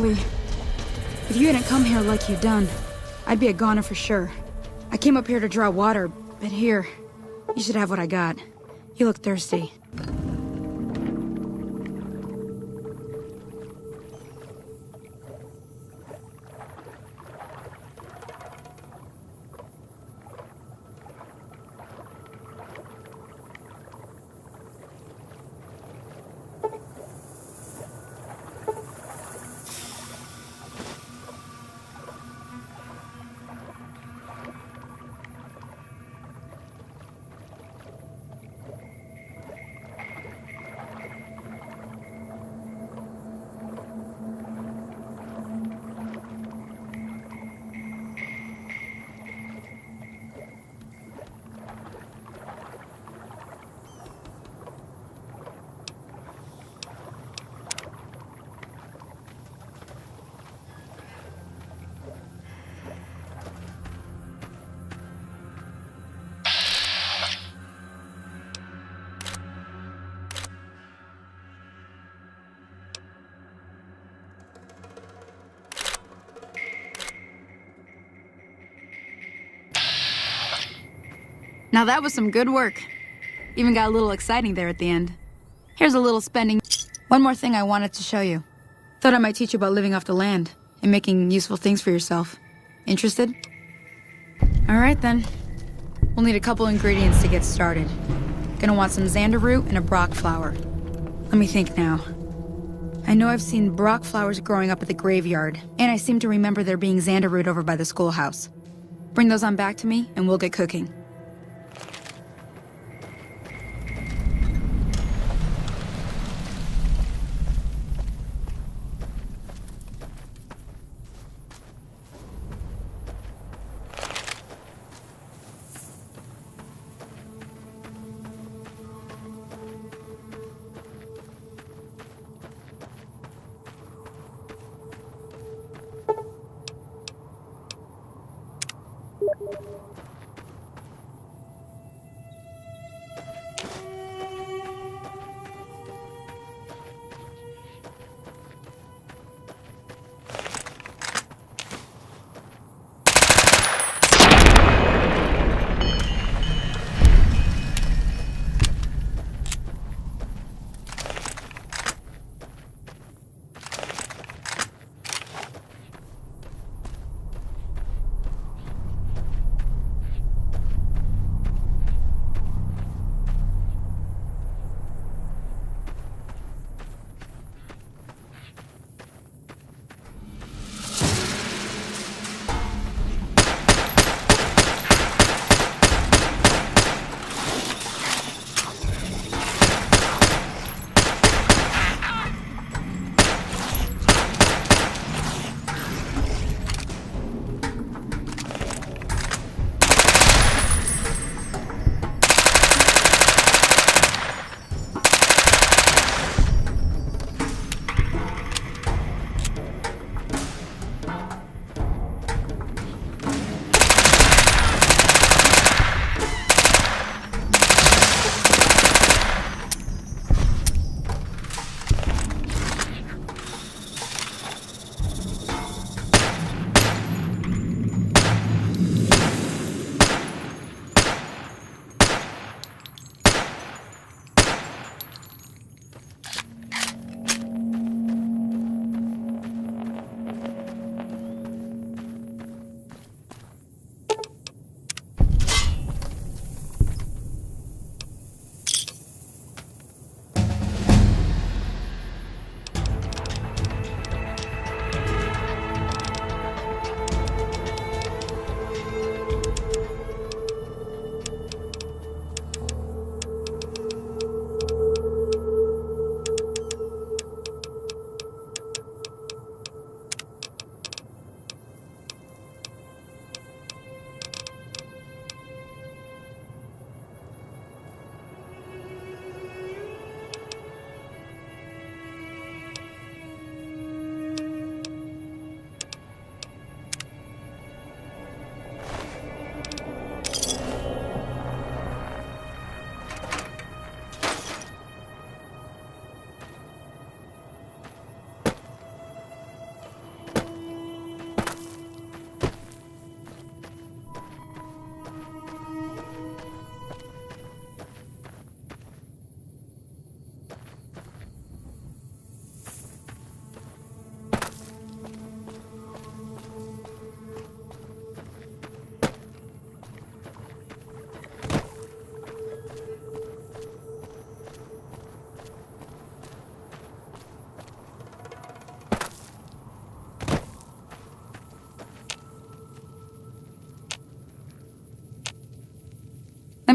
early. If you hadn't come here like you done, I'd be a goner for sure. I came up here to draw water, but here, you should have what I got. You look thirsty. Now that was some good work. Even got a little exciting there at the end. Here's a little spending. One more thing I wanted to show you. Thought I might teach you about living off the land and making useful things for yourself. Interested? All right then. We'll need a couple ingredients to get started. Gonna want some xander root and a brock flower. Let me think now. I know I've seen brock flowers growing up at the graveyard, and I seem to remember there being xander root over by the schoolhouse. Bring those on back to me, and we'll get cooking.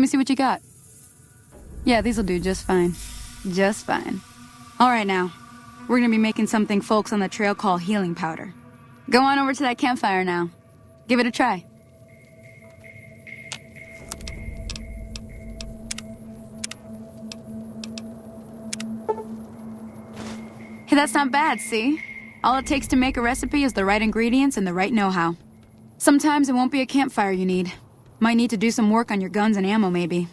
me see what you got. Yeah, these'll do just fine. Just fine. All right, now. We're gonna be making something folks on the trail call healing powder. Go on over to that campfire now. Give it a try. Hey, that's not bad, see? All it takes to make a recipe is the right ingredients and the right know-how. Sometimes it won't be a campfire you need. Might need to do some work on your guns and ammo, maybe.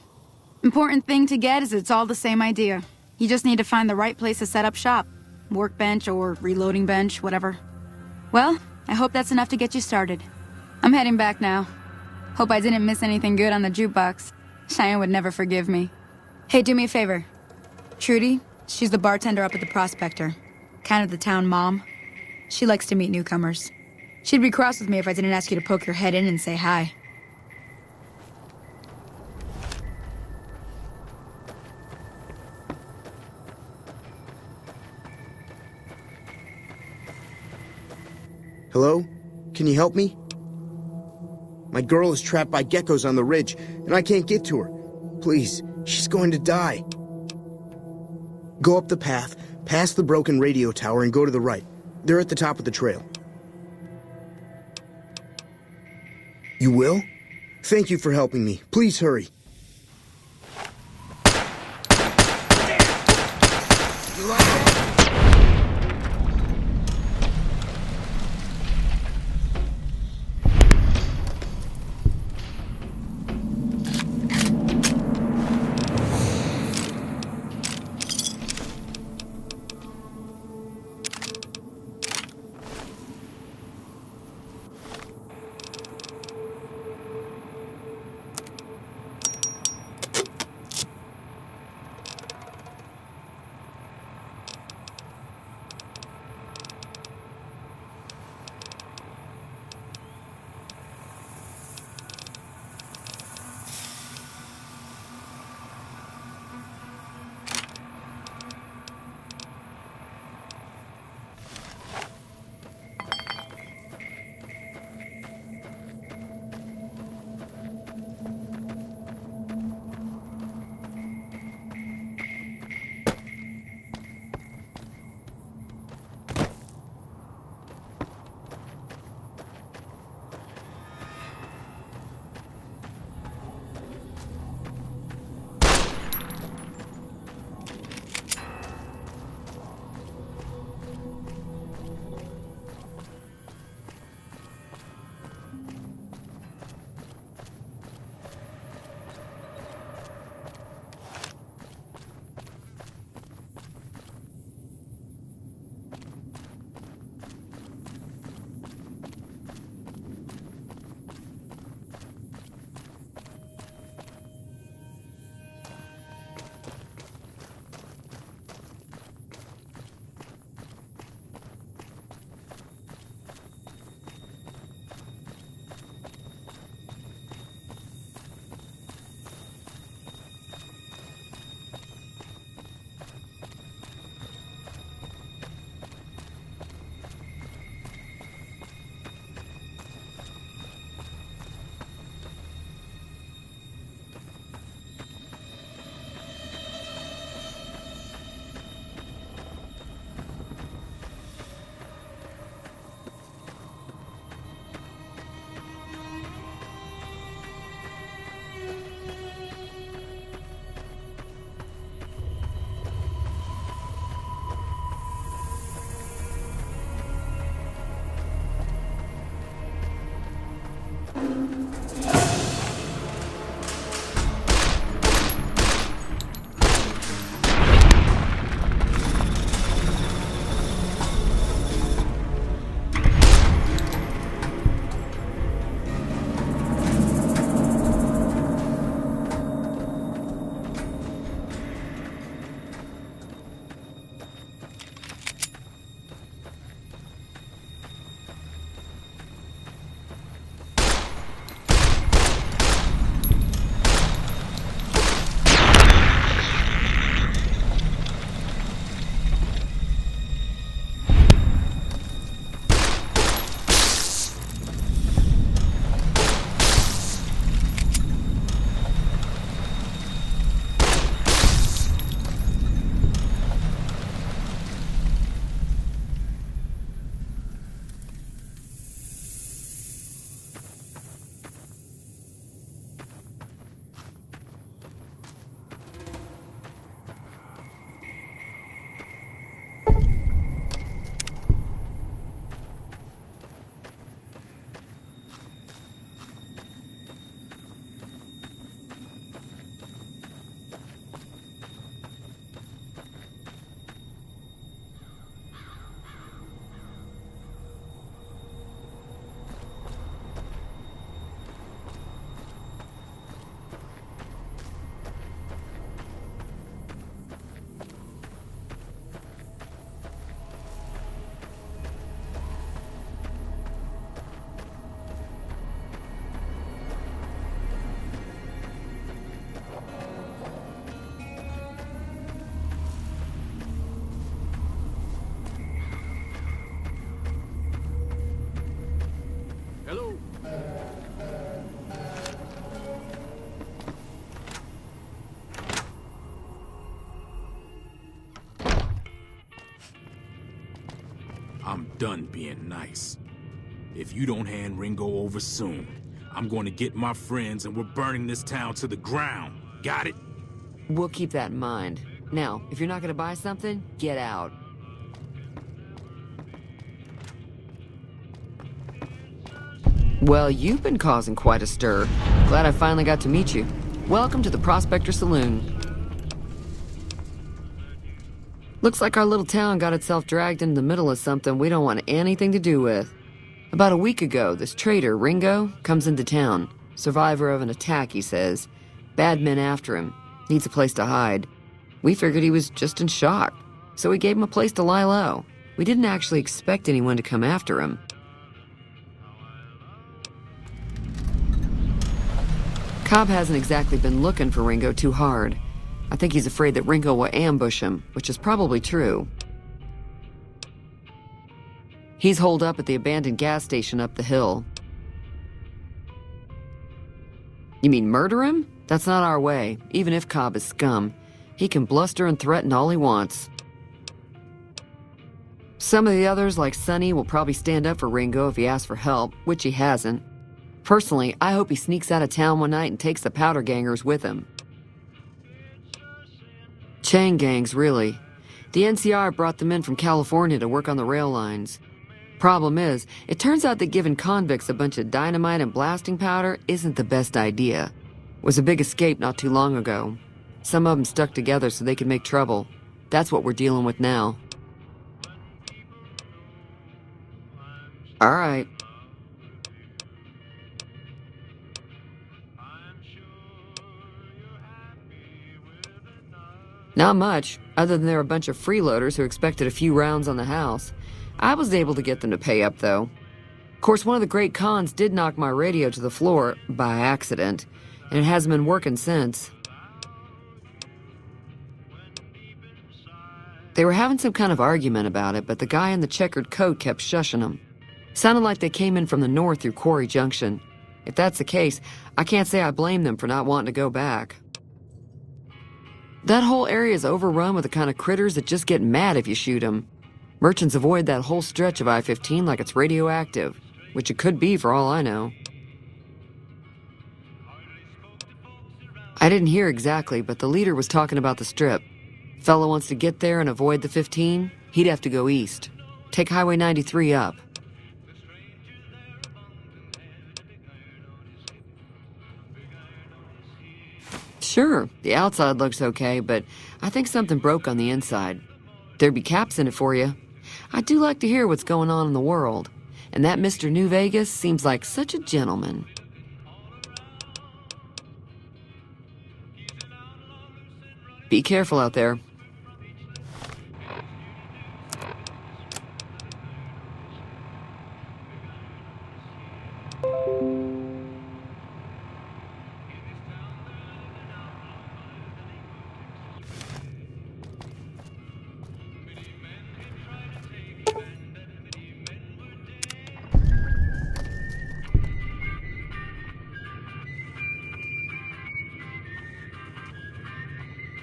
Important thing to get is it's all the same idea. You just need to find the right place to set up shop. Workbench or reloading bench, whatever. Well, I hope that's enough to get you started. I'm heading back now. Hope I didn't miss anything good on the jukebox. Cheyenne would never forgive me. Hey, do me a favor. Trudy, she's the bartender up at the Prospector. Kind of the town mom. She likes to meet newcomers. She'd be cross with me if I didn't ask you to poke your head in and say hi. Hello? Can you help me? My girl is trapped by geckos on the ridge, and I can't get to her. Please, she's going to die. Go up the path, past the broken radio tower, and go to the right. They're at the top of the trail. You will? Thank you for helping me. Please hurry. You like that? done being nice. If you don't hand Ringo over soon, I'm going to get my friends and we're burning this town to the ground. Got it? We'll keep that in mind. Now, if you're not gonna buy something, get out. Well, you've been causing quite a stir. Glad I finally got to meet you. Welcome to the Prospector Saloon. Looks like our little town got itself dragged into the middle of something we don't want anything to do with. About a week ago, this traitor, Ringo, comes into town. Survivor of an attack, he says. Bad men after him. Needs a place to hide. We figured he was just in shock, so we gave him a place to lie low. We didn't actually expect anyone to come after him. Cobb hasn't exactly been looking for Ringo too hard. I think he's afraid that Ringo will ambush him, which is probably true. He's holed up at the abandoned gas station up the hill. You mean murder him? That's not our way, even if Cobb is scum. He can bluster and threaten all he wants. Some of the others, like Sonny, will probably stand up for Ringo if he asks for help, which he hasn't. Personally, I hope he sneaks out of town one night and takes the powder gangers with him. Chain gangs, really. The NCR brought them in from California to work on the rail lines. Problem is, it turns out that giving convicts a bunch of dynamite and blasting powder isn't the best idea. It was a big escape not too long ago. Some of them stuck together so they could make trouble. That's what we're dealing with now. All right. Not much, other than they're a bunch of freeloaders who expected a few rounds on the house. I was able to get them to pay up, though. Of course, one of the great cons did knock my radio to the floor, by accident, and it hasn't been working since. They were having some kind of argument about it, but the guy in the checkered coat kept shushing them. Sounded like they came in from the north through Quarry Junction. If that's the case, I can't say I blame them for not wanting to go back. That whole area is overrun with the kind of critters that just get mad if you shoot them. Merchants avoid that whole stretch of I-15 like it's radioactive, which it could be for all I know. I didn't hear exactly, but the leader was talking about the strip. Fellow wants to get there and avoid the 15, he'd have to go east. Take Highway 93 up. Sure, the outside looks okay, but I think something broke on the inside. There'd be caps in it for you. I do like to hear what's going on in the world, and that Mr. New Vegas seems like such a gentleman. Be careful out there.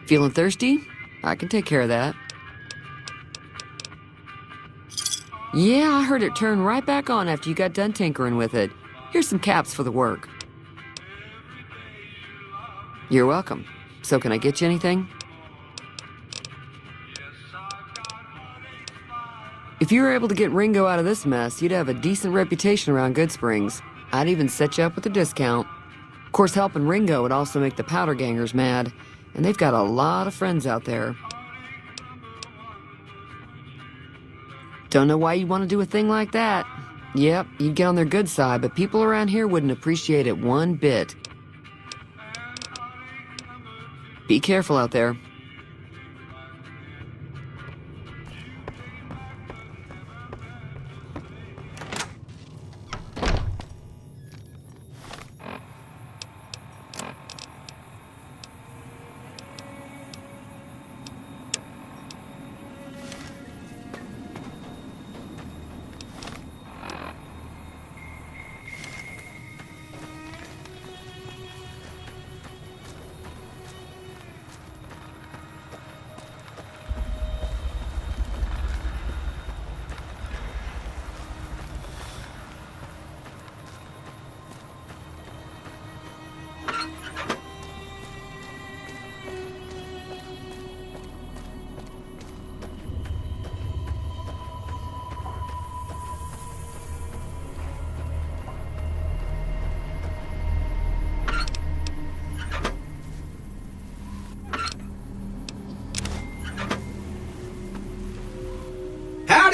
Feeling thirsty? I can take care of that. Yeah, I heard it turn right back on after you got done tinkering with it. Here's some caps for the work. You're welcome. So can I get you anything? If you were able to get Ringo out of this mess, you'd have a decent reputation around Goodsprings. I'd even set you up with a discount. Of course, helping Ringo would also make the powder gangers mad. And they've got a lot of friends out there. Don't know why you want to do a thing like that. Yep, you'd get on their good side, but people around here wouldn't appreciate it one bit. Be careful out there.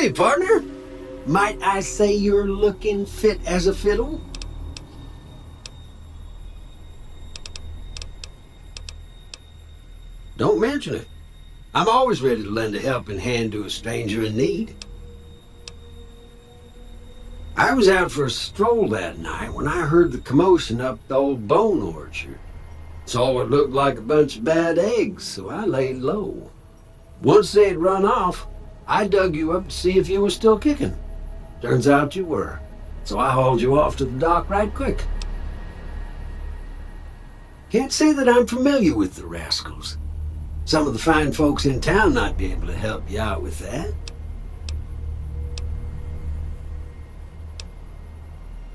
Howdy, partner. Might I say you're looking fit as a fiddle? Don't mention it. I'm always ready to lend a helping hand to a stranger in need. I was out for a stroll that night when I heard the commotion up the old bone orchard. Saw what looked like a bunch of bad eggs, so I laid low. Once they'd run off, I dug you up to see if you were still kicking. Turns out you were, so I hauled you off to the dock right quick. Can't say that I'm familiar with the rascals. Some of the fine folks in town might be able to help you out with that.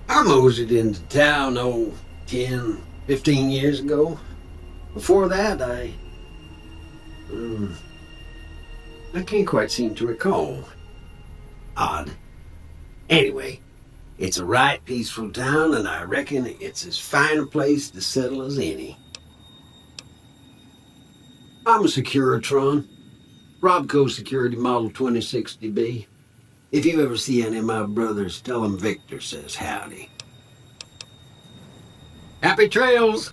I moseyed into town, 10, 15 years ago. Before that, I can't quite seem to recall. Odd. Anyway, it's a right peaceful town, and I reckon it's as fine a place to settle as any. I'm a Securitron. Robco Security Model 2060B. If you ever see any of my brothers, tell them Victor says howdy. Happy trails!